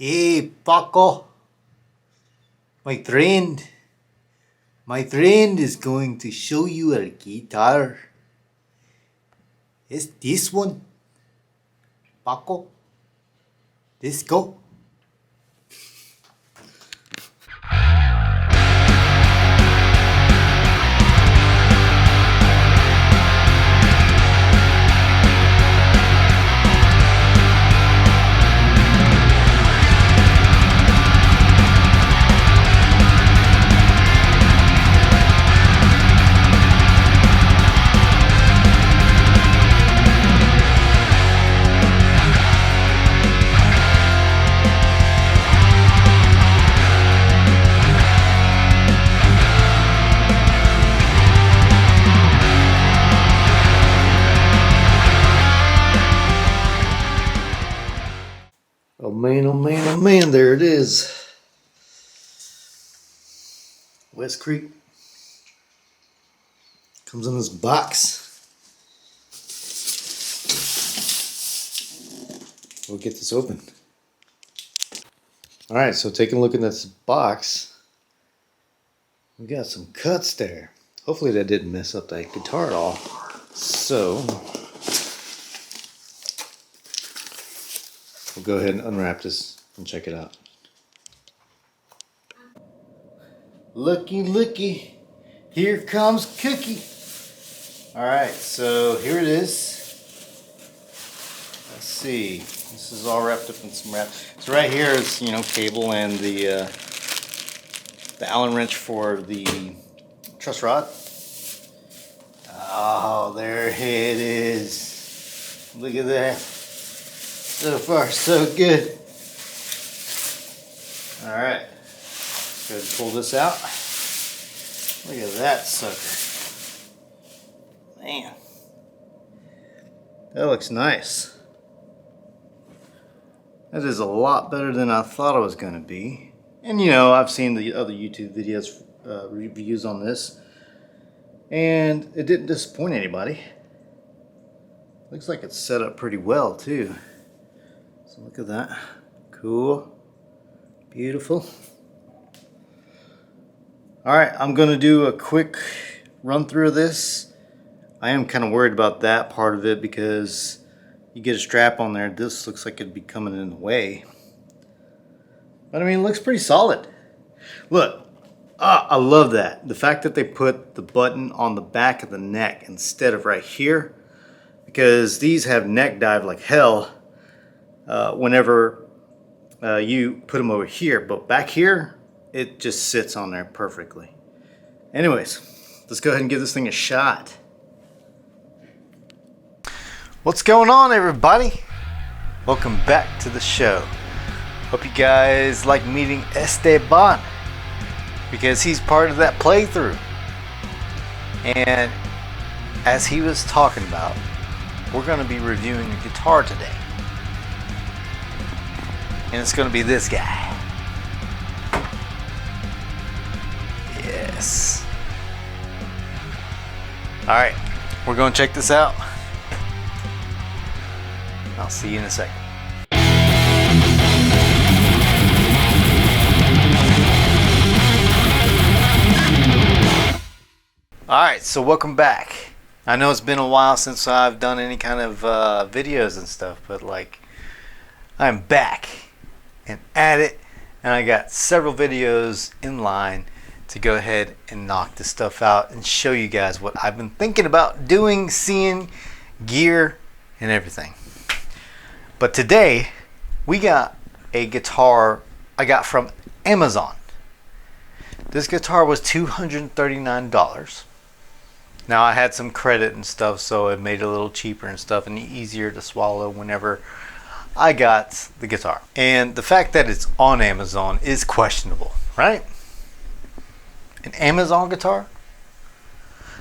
Hey, Paco, my friend. My friend is going to show you a guitar. It's this one. Paco, let's go. Oh man, there it is. Westcreek. Comes in this box. We'll get this open. Alright, so taking a look in this box, we got some cuts there. Hopefully that didn't mess up that guitar at all. So, we'll go ahead and unwrap this and check it out. Looky, here comes Cookie. Alright, so here it is. Let's see, this is all wrapped up in some wrap. So right here is, cable and the Allen wrench for the truss rod. Oh, there it is. Look at that. So far, so good. Alright. Go ahead and pull this out. Look at that sucker. Man. That looks nice. That is a lot better than I thought it was going to be. And I've seen the other YouTube videos, reviews on this. And it didn't disappoint anybody. Looks like it's set up pretty well too. So look at that. Cool. Beautiful. Alright, I'm going to do a quick run through of this. I am kind of worried about that part of it because you get a strap on there. This looks like it'd be coming in the way. But I mean, it looks pretty solid. Look, I love that. The fact that they put the button on the back of the neck instead of right here. Because these have neck dive like hell whenever you put them over here. But back here, it just sits on there perfectly. Anyways, let's go ahead and give this thing a shot. What's going on, everybody? Welcome back to the show. Hope you guys like meeting Esteban because he's part of that playthrough. And as he was talking about, we're going to be reviewing a guitar today. And it's going to be this guy. Yes. Alright, we're going to check this out. I'll see you in a second. Alright, so welcome back. I know it's been a while since I've done any kind of videos and stuff, but I'm back and at it, and I got several videos in line to go ahead and knock this stuff out and show you guys what I've been thinking about doing, seeing, gear, and everything. But today, we got a guitar I got from Amazon. This guitar was $239. Now I had some credit and stuff, so it made it a little cheaper and stuff and easier to swallow whenever I got the guitar. And the fact that it's on Amazon is questionable, right? An Amazon guitar?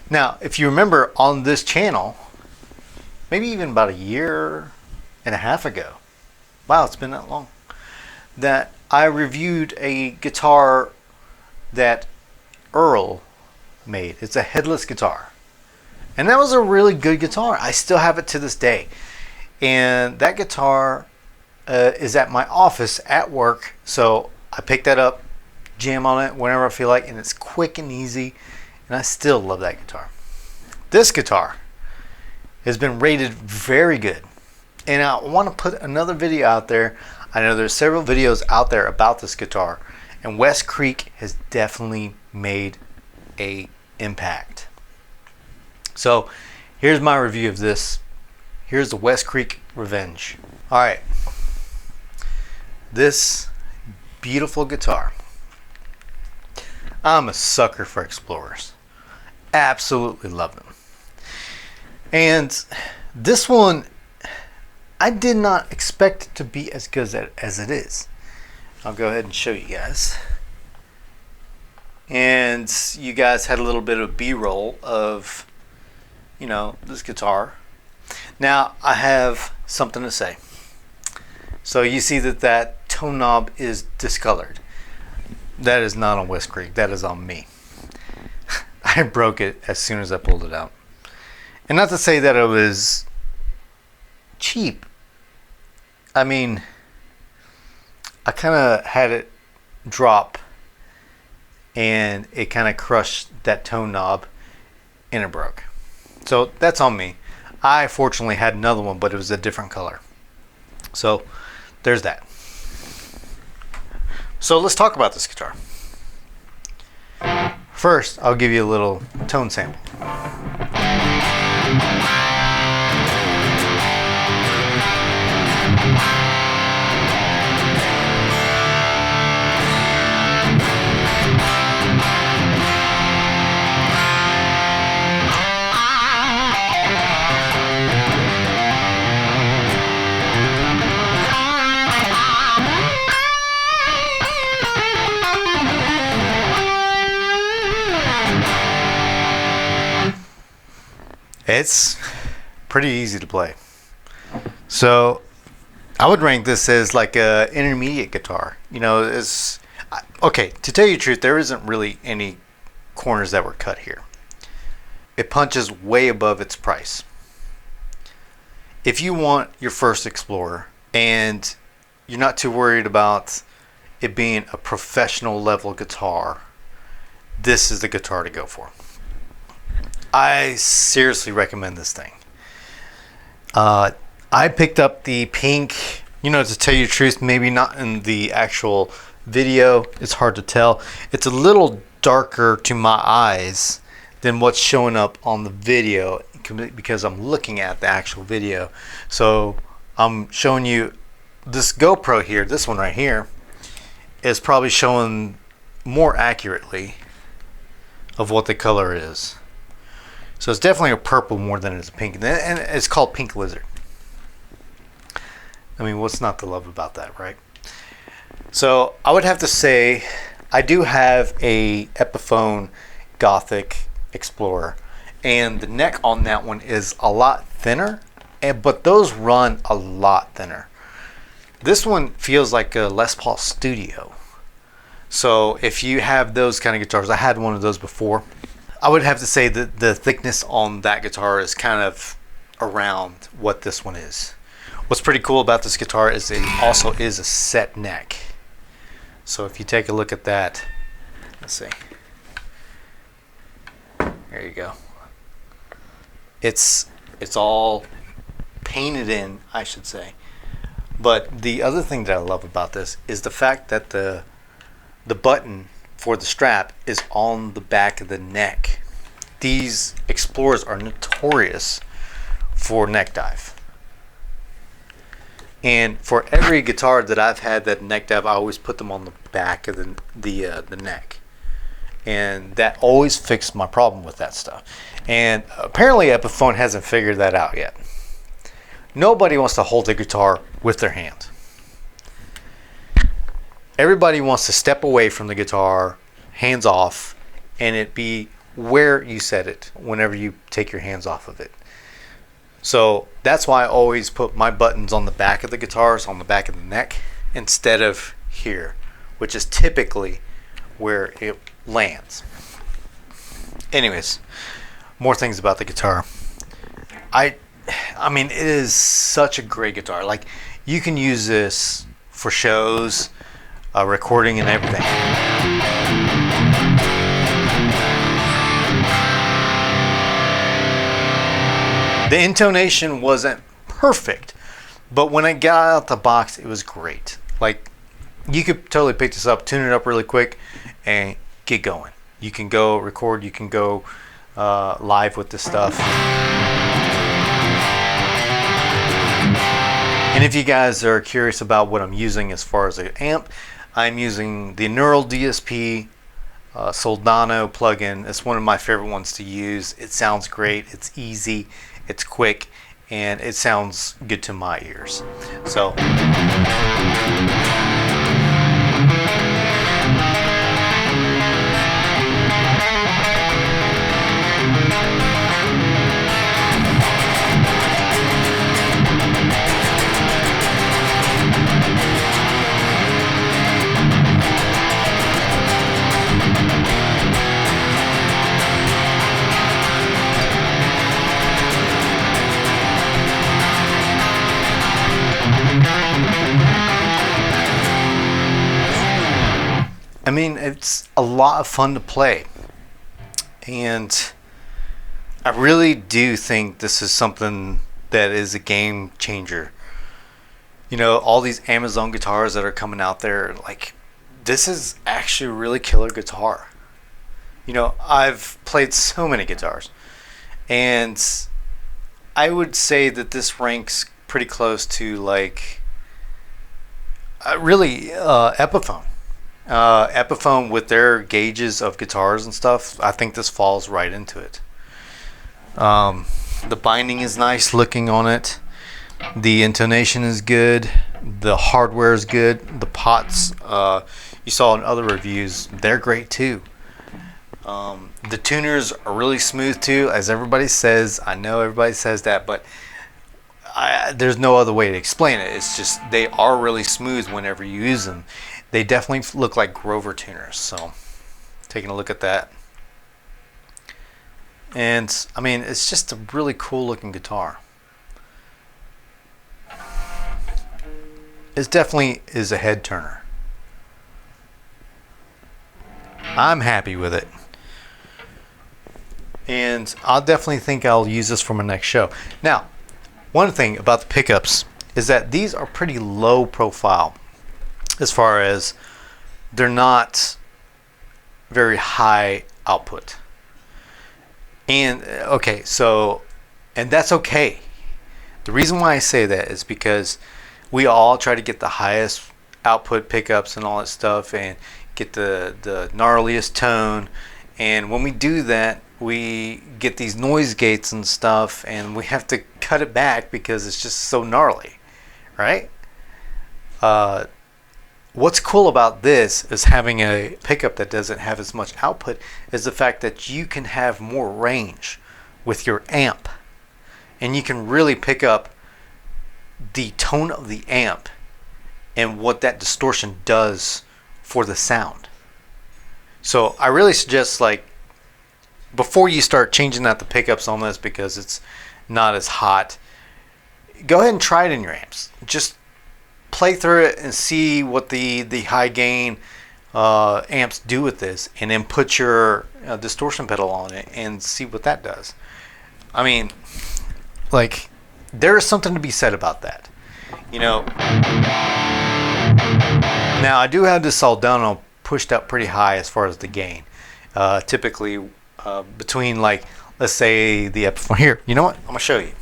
Now, if you remember on this channel, maybe even about a year and a half ago, wow, it's been that long, that I reviewed a guitar that Earl made. It's a headless guitar. And that was a really good guitar. I still have it to this day. And that guitar is at my office at work, so I pick that up, jam on it whenever I feel like, and it's quick and easy, and I still love that guitar. This guitar has been rated very good, and I want to put another video out there. I know there's several videos out there about this guitar, and Westcreek has definitely made a impact. So here's my review of this. Here's the Westcreek Revenge. All right, this beautiful guitar. I'm a sucker for Explorers. Absolutely love them. And this one, I did not expect it to be as good as it is. I'll go ahead and show you guys. And you guys had a little bit of B-roll of, you know, this guitar. Now I have something to say. So you see that tone knob is discolored. That is not on Westcreek. That is on me. I broke it as soon as I pulled it out. And not to say that it was cheap. I mean, I kind of had it drop and it kind of crushed that tone knob and it broke. So that's on me. I fortunately had another one, but it was a different color. So there's that. So let's talk about this guitar. First, I'll give you a little tone sample. It's pretty easy to play. So I would rank this as like a intermediate guitar. You know, it's okay, to tell you the truth, there isn't really any corners that were cut here. It punches way above its price. If you want your first Explorer and you're not too worried about it being a professional level guitar, this is the guitar to go for. I seriously recommend this thing. I picked up the pink, you know, to tell you the truth, maybe not in the actual video, it's hard to tell. It's a little darker to my eyes than what's showing up on the video because I'm looking at the actual video. So I'm showing you this GoPro here, this one right here, is probably showing more accurately of what the color is. So it's definitely a purple more than it's a pink. And it's called Pink Lizard. I mean, what's not to love about that, right? So I would have to say I do have a Epiphone Gothic Explorer. And the neck on that one is a lot thinner. But those run a lot thinner. This one feels like a Les Paul Studio. So if you have those kind of guitars, I had one of those before. I would have to say that the thickness on that guitar is kind of around what this one is. What's pretty cool about this guitar is it also is a set neck. So if you take a look at that, let's see. There you go. It's all painted in, I should say. But the other thing that I love about this is the fact that the button for the strap is on the back of the neck. These Explorers are notorious for neck dive. And for every guitar that I've had that neck dive, I always put them on the back of the neck. And that always fixed my problem with that stuff. And apparently Epiphone hasn't figured that out yet. Nobody wants to hold a guitar with their hand. Everybody wants to step away from the guitar, hands off, and it be where you set it whenever you take your hands off of it. So that's why I always put my buttons on the back of the guitars, on the back of the neck, instead of here, which is typically where it lands. Anyways, more things about the guitar. I mean, it is such a great guitar. Like, you can use this for shows, recording and everything. The intonation wasn't perfect, but when I got out the box, it was great. Like, you could totally pick this up, tune it up really quick, and get going. You can go record, you can go live with this stuff. And if you guys are curious about what I'm using as far as an amp, I'm using the Neural DSP Soldano plugin. It's one of my favorite ones to use. It sounds great, it's easy, it's quick, and it sounds good to my ears. So I mean, it's a lot of fun to play, and I really do think this is something that is a game changer. You know, all these Amazon guitars that are coming out there, like, this is actually a really killer guitar. You know, I've played so many guitars, and I would say that this ranks pretty close to, like, really Epiphone. Epiphone with their gauges of guitars and stuff, I think this falls right into it. The binding is nice looking on it. The intonation is good. The hardware is good. The pots, you saw in other reviews, they're great too. The tuners are really smooth too, as everybody says. I know everybody says that, but there's no other way to explain it. It's just they are really smooth whenever you use them. They definitely look like Grover tuners. So, taking a look at that. And, I mean, it's just a really cool looking guitar. It definitely is a head turner. I'm happy with it. And I'll definitely think I'll use this for my next show. Now, one thing about the pickups is that these are pretty low profile. As far as they're not very high output. And okay, so, and that's okay. The reason why I say that is because we all try to get the highest output pickups and all that stuff and get the gnarliest tone. And when we do that, we get these noise gates and stuff, and we have to cut it back because it's just so gnarly, right? What's cool about this is having a pickup that doesn't have as much output is the fact that you can have more range with your amp, and you can really pick up the tone of the amp and what that distortion does for the sound. So I really suggest, like, before you start changing out the pickups on this because it's not as hot, go ahead and try it in your amps. Just play through it and see what the high gain amps do with this, and then put your distortion pedal on it and see what that does. I mean, like, there is something to be said about that, you know. Now I do have this Soldano pushed up pretty high as far as the gain, typically between, like, let's say the Epiphone here. You know what, I'm gonna show you.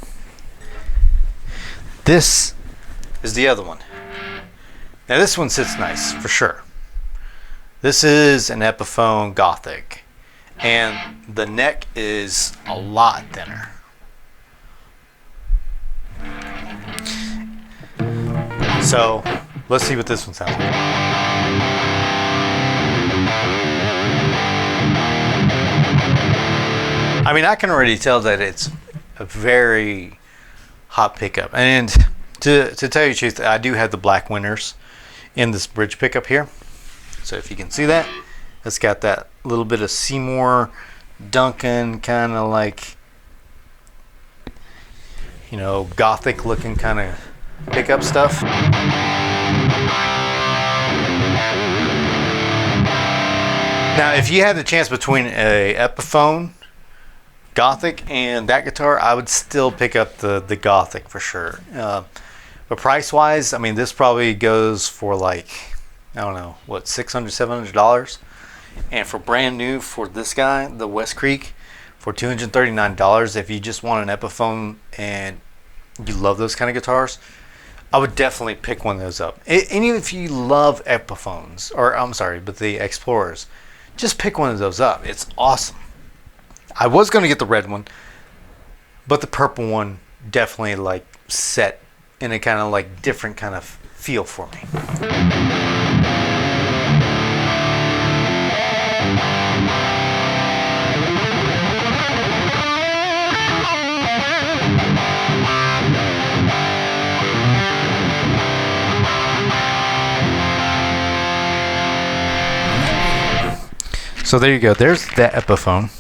This is the other one. Now this one sits nice for sure. This is an Epiphone Gothic, and the neck is a lot thinner. So let's see what this one sounds like. I mean, I can already tell that it's a very hot pickup, and to tell you the truth, I do have the black winners in this bridge pickup here. So if you can see that, it's got that little bit of Seymour Duncan kind of, like, you know, Gothic looking kind of pick up stuff. Now, if you had the chance between a Epiphone Gothic and that guitar, I would still pick up the Gothic for sure. But price wise, I mean, this probably goes for like, I don't know, what, $600, $700? And for brand new for this guy, the Westcreek, for $239, if you just want an Epiphone and you love those kind of guitars, I would definitely pick one of those up. And even if you love Epiphones, or I'm sorry, but the Explorers, just pick one of those up. It's awesome. I was going to get the red one, but the purple one definitely like set in a kind of like different kind of feel for me. So there you go. There's that Epiphone.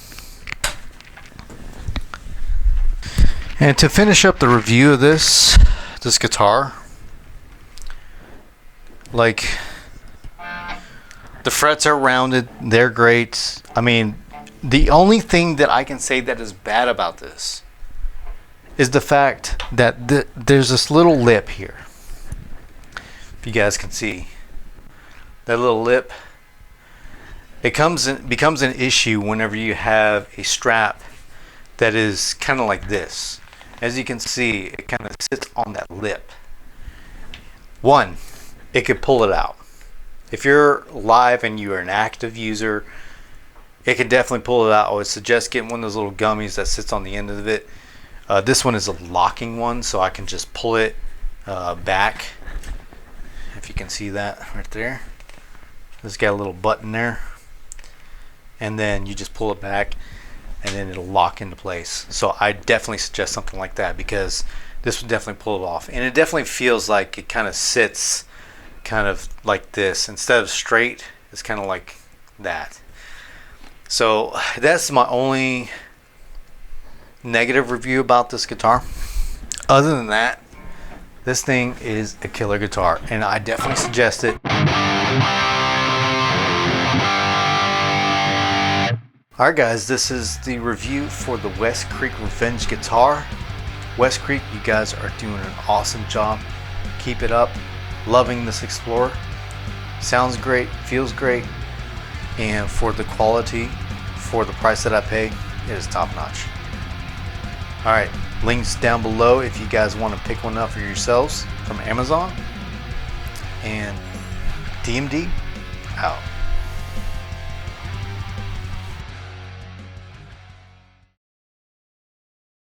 And to finish up the review of this guitar, like, the frets are rounded. They're great. I mean, the only thing that I can say that is bad about this is the fact that there's this little lip here. If you guys can see that little lip. It becomes an issue whenever you have a strap that is kind of like this. As you can see, it kind of sits on that lip. One, it could pull it out. If you're live and you're an active user, it can definitely pull it out. I would suggest getting one of those little gummies that sits on the end of it. This one is a locking one, so I can just pull it back. If you can see that right there. It's got a little button there. And then you just pull it back and then it'll lock into place. So I definitely suggest something like that, because this would definitely pull it off. And it definitely feels like it kind of sits kind of like this. Instead of straight, it's kind of like that. So that's my only negative review about this guitar. Other than that, this thing is a killer guitar, and I definitely suggest it. Alright guys, this is the review for the Westcreek Revenge guitar. Westcreek, you guys are doing an awesome job. Keep it up. Loving this Explorer. Sounds great, feels great, and for the quality, for the price that I pay, it is top notch. Alright, links down below if you guys want to pick one up for yourselves from Amazon. And DMD out.